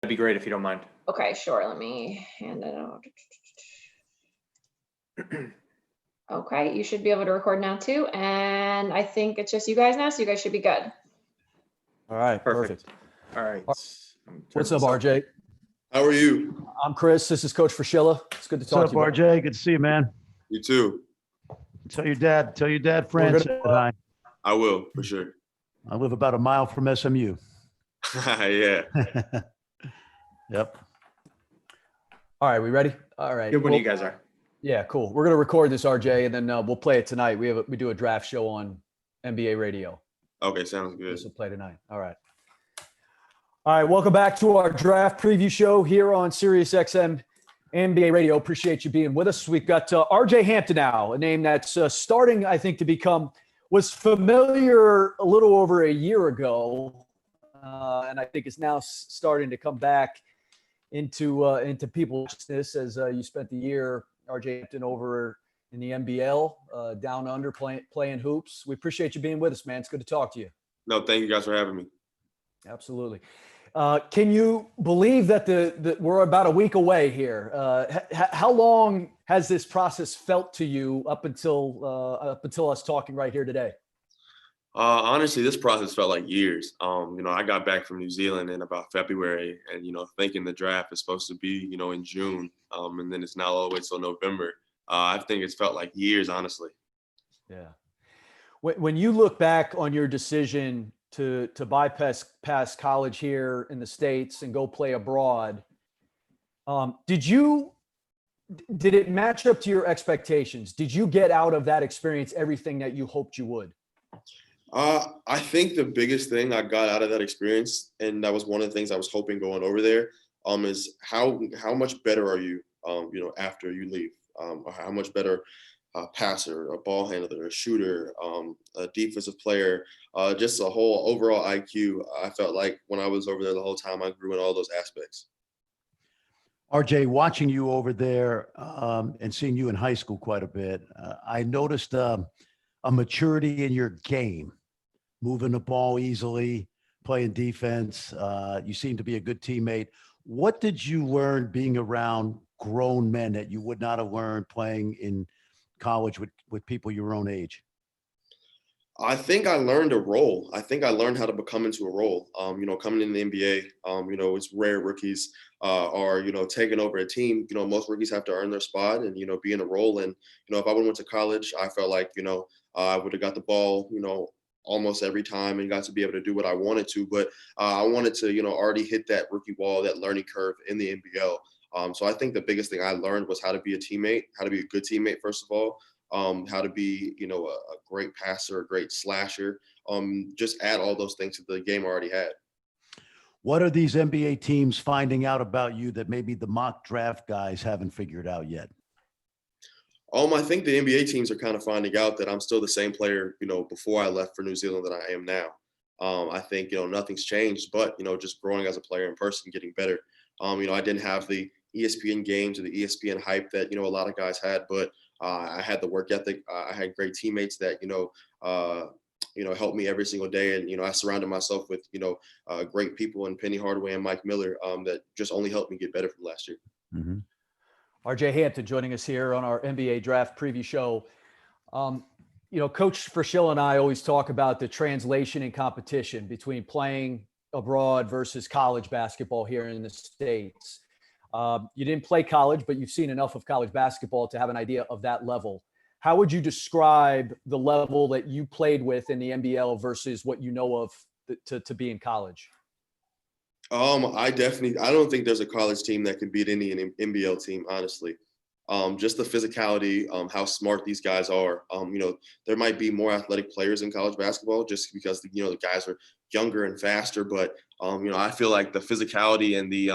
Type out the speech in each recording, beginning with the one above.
That'd be great if you don't mind. Okay, sure. Let me hand it out. Okay, you should be able to record now too. And I think it's just you guys now, so you guys should be good. All right, Perfect. perfect. All right. What's up, RJ? How are you? I'm Chris. This is Coach Fraschilla. It's good to What's talk up, to you. buddy. RJ? Good to see you, man. You too. Tell your dad, Fran said hi. I will, for sure. I live about a mile from SMU. Yeah. Yep. All right, we ready? All right. Good when you guys are. Yeah, cool. We're gonna record this, RJ, and then we'll play it tonight. We do a draft show on NBA radio. Okay, sounds good. This will play tonight. All right. All right, welcome back to our draft preview show here on Sirius XM NBA Radio. Appreciate you being with us. We've got RJ Hampton now, a name that's starting, I think, to was familiar a little over a year ago, and I think is now starting to come back into people's consciousness as you spent the year, RJ Hampton, over in the NBL, down under playing hoops. We appreciate you being with us, man. It's good to talk to you. No, thank you guys for having me. Absolutely. Can you believe that we're about a week away here? How long has this process felt to you up until us talking right here today? Honestly, this process felt like years. I got back from New Zealand in about February, and thinking the draft is supposed to be, in June, and then it's now all the way till November. I think it's felt like years, honestly. Yeah. When you look back on your decision to bypass college here in the States and go play abroad, did it match up to your expectations? Did you get out of that experience everything that you hoped you would? I think the biggest thing I got out of that experience, and that was one of the things I was hoping going over there, is how much better are you, after you leave? How much better passer, a ball handler, a shooter, a defensive player, just a whole overall IQ. I felt like when I was over there the whole time, I grew in all those aspects. RJ, watching you over there and seeing you in high school quite a bit, I noticed a maturity in your game, moving the ball easily, playing defense. You seem to be a good teammate. What did you learn being around grown men that you would not have learned playing in college with people your own age? I think I learned a role. I think I learned how to become into a role. Coming in the NBA, it's rare rookies are, taking over a team. Most rookies have to earn their spot and, be in a role. And, if I went to college, I felt like, I would have got the ball, almost every time and got to be able to do what I wanted to. But I wanted to, already hit that rookie wall, that learning curve in the NBL. So I think the biggest thing I learned was how to be a teammate, how to be a good teammate, first of all, how to be, a great passer, a great slasher, just add all those things to the game I already had. What are these NBA teams finding out about you that maybe the mock draft guys haven't figured out yet? I think the NBA teams are kind of finding out that I'm still the same player, before I left for New Zealand that I am now. I think, nothing's changed, but, just growing as a player in person, getting better. I didn't have the ESPN games or the ESPN hype that, a lot of guys had, but I had the work ethic. I had great teammates that, helped me every single day. And, I surrounded myself with, great people in Penny Hardaway and Mike Miller that just only helped me get better from last year. Mm-hmm. RJ Hampton joining us here on our NBA draft preview show. Coach Fraschilla and I always talk about the translation and competition between playing abroad versus college basketball here in the States. You didn't play college, but you've seen enough of college basketball to have an idea of that level. How would you describe the level that you played with in the NBL versus what you know of to be in college? I don't think there's a college team that could beat any NBL team, honestly. Just the physicality, how smart these guys are. There might be more athletic players in college basketball just because the guys are younger and faster. But I feel like the physicality and the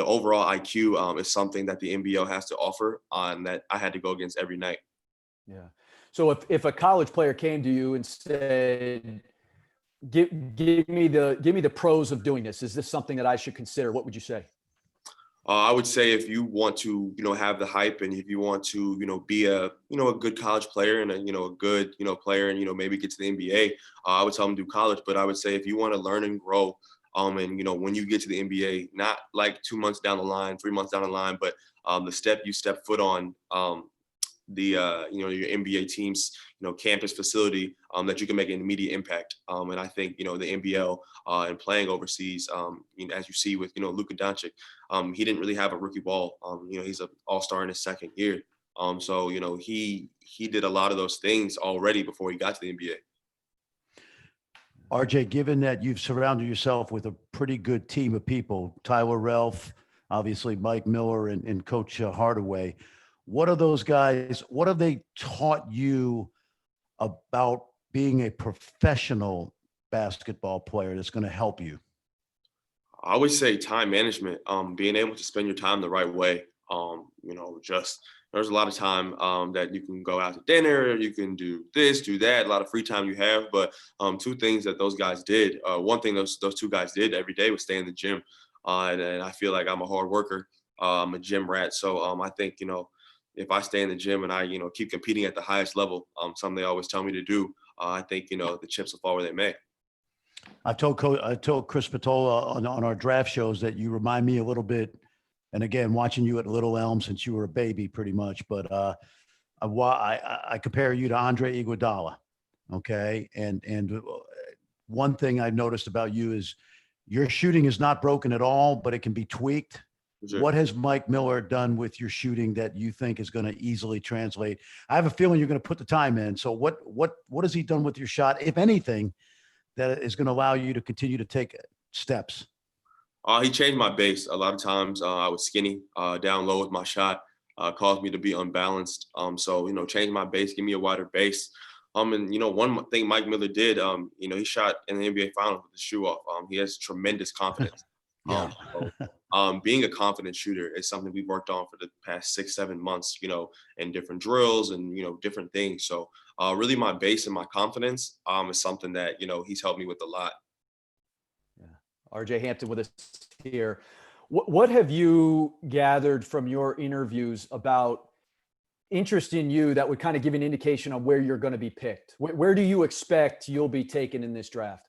overall IQ is something that the NBL has to offer that I had to go against every night. Yeah. So if a college player came to you and said, give me the pros of doing this, is this something that I should consider? What would you say? I would say if you want to, have the hype, and if you want to, be a good college player and a good, player and, maybe get to the NBA, I would tell them to do college. But I would say if you want to learn and grow, And, you know, when you get to the NBA, not like 2 months down the line, 3 months down the line, but the step you step foot on you know, your NBA team's, you know, campus facility, that you can make an immediate impact. And I think, you know, the NBL and playing overseas, you know, as you see with, you know, Luka Doncic, he didn't really have a rookie ball. You know, he's an all-star in his second year. So, you know, he did a lot of those things already before he got to the NBA. RJ, given that you've surrounded yourself with a pretty good team of people, Tyler Ralph, obviously Mike Miller and Coach Hardaway, what are those guys? What have they taught you about being a professional basketball player that's going to help you? I would say time management, being able to spend your time the right way. You know, just there's a lot of time that you can go out to dinner, you can do this, do that, a lot of free time you have. But two things that those guys did. One thing those two guys did every day was stay in the gym. And I feel like I'm a hard worker. I'm a gym rat. So I think, you know, if I stay in the gym and I, you know, keep competing at the highest level, something they always tell me to do, I think, you know, the chips will fall where they may. I told Chris Patola on our draft shows that you remind me a little bit, and again, watching you at Little Elm since you were a baby pretty much, but I compare you to Andre Iguodala, okay? And one thing I've noticed about you is your shooting is not broken at all, but it can be tweaked. Sure. What has Mike Miller done with your shooting that you think is going to easily translate? I have a feeling you're going to put the time in. So what has he done with your shot, if anything, that is going to allow you to continue to take steps? He changed my base. A lot of times I was skinny, down low with my shot, caused me to be unbalanced. So, you know, change my base, give me a wider base. And, you know, one thing Mike Miller did, you know, he shot in the NBA Finals with the shoe off. He has tremendous confidence. Yeah. Being a confident shooter is something we've worked on for the past 6-7 months, you know, in different drills and, you know, different things. So really my base and my confidence is something that, you know, he's helped me with a lot. Yeah. RJ Hampton with us here. What have you gathered from your interviews about interest in you that would kind of give an indication on where you're going to be picked? Where do you expect you'll be taken in this draft?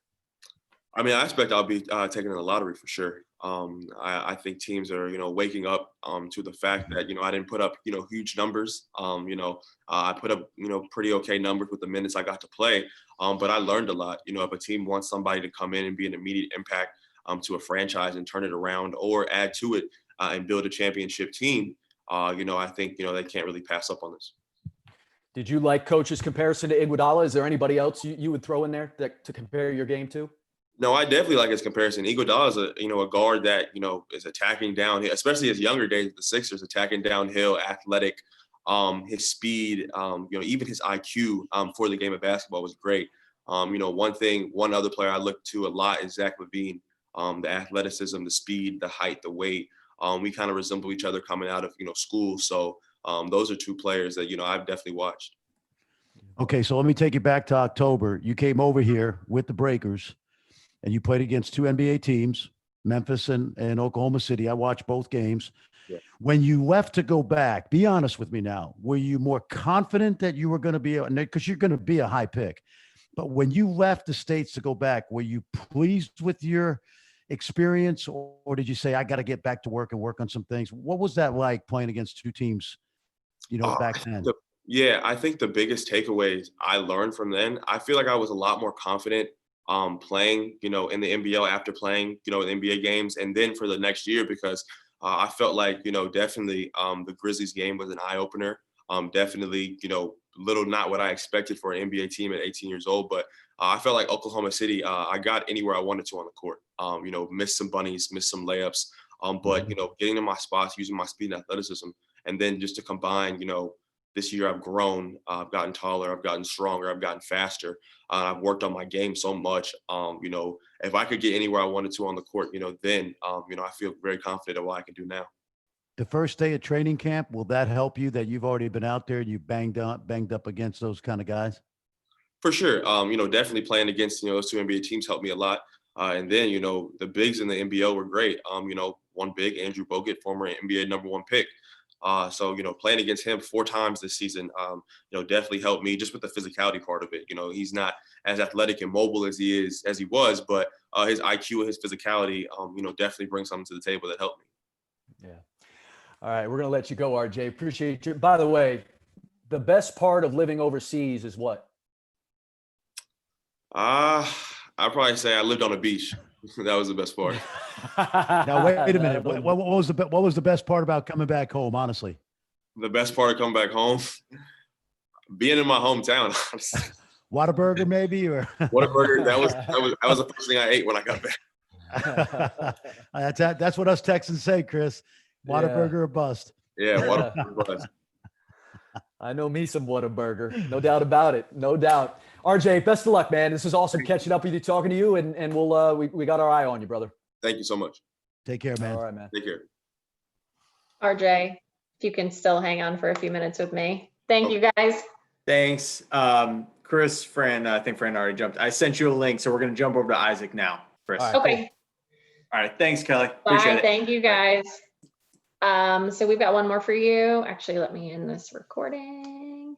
I mean, I expect I'll be taken in the lottery for sure. I think teams are, you know, waking up to the fact that, you know, I didn't put up, you know, huge numbers. You know, I put up, you know, pretty okay numbers with the minutes I got to play. But I learned a lot. You know, if a team wants somebody to come in and be an immediate impact to a franchise and turn it around or add to it and build a championship team, you know, I think, you know, they can't really pass up on this. Did you like Coach's comparison to Iguodala? Is there anybody else you would throw in there to compare your game to? No, I definitely like his comparison. Iguodala is a guard that, you know, is attacking downhill, especially his younger days with the Sixers, attacking downhill, athletic. His speed, you know, even his IQ for the game of basketball was great. You know, one other player I look to a lot is Zach LaVine. The athleticism, the speed, the height, the weight. We kind of resemble each other coming out of, you know, school. So those are two players that, you know, I've definitely watched. Okay, so let me take you back to October. You came over here with the Breakers, and you played against two NBA teams, Memphis and Oklahoma City. I watched both games. Yeah. When you left to go back, be honest with me now, were you more confident that you were going to be, because you're going to be a high pick, but when you left the States to go back, were you pleased with your experience, or did you say, I got to get back to work and work on some things? What was that like playing against two teams, you know, back then? Yeah, I think the biggest takeaways I learned from then, I feel like I was a lot more confident playing, you know, in the NBL after playing, you know, in NBA games, and then for the next year, because I felt like, you know, definitely the Grizzlies game was an eye opener. Definitely, you know, not what I expected for an NBA team at 18 years old, but I felt like Oklahoma City, I got anywhere I wanted to on the court. You know, missed some bunnies, missed some layups, but you know, getting in my spots, using my speed and athleticism, and then just to combine, you know, this year I've grown, I've gotten taller, I've gotten stronger, I've gotten faster. I've worked on my game so much. You know, if I could get anywhere I wanted to on the court, you know, then, you know, I feel very confident of what I can do now. The first day of training camp, will that help you that you've already been out there and you banged up against those kind of guys? For sure. You know, definitely playing against, you know, those two NBA teams helped me a lot. And then, you know, the bigs in the NBL were great. You know, one big, Andrew Bogut, former NBA #1 pick. So, playing against him 4 times this season, definitely helped me just with the physicality part of it. He's not as athletic and mobile as he was, but his IQ and his physicality, definitely brings something to the table that helped me. Yeah. All right. We're going to let you go, RJ. Appreciate you. By the way, the best part of living overseas is what? I'd probably say I lived on a beach. That was the best part. Now, wait a minute. What was the best part about coming back home, honestly? The best part of coming back home, being in my hometown, honestly. Whataburger, maybe, or Whataburger. That was the first thing I ate when I got back. That's what us Texans say, Chris. Whataburger or bust. Yeah, Whataburger bust. I know me some Whataburger. No doubt about it. No doubt. RJ, best of luck, man. This is awesome catching up with you, talking to you, and we got our eye on you, brother. Thank you so much. Take care, man. All right, man. Take care. RJ, if you can still hang on for a few minutes with me. Thank you, guys. Thanks. Chris, Fran, I think Fran already jumped. I sent you a link, so we're going to jump over to Isaac now, Chris. All right, Okay. cool. All right. Thanks, Kelly. Bye. Appreciate it. Thank you, guys. So we've got one more for you. Actually, let me end this recording.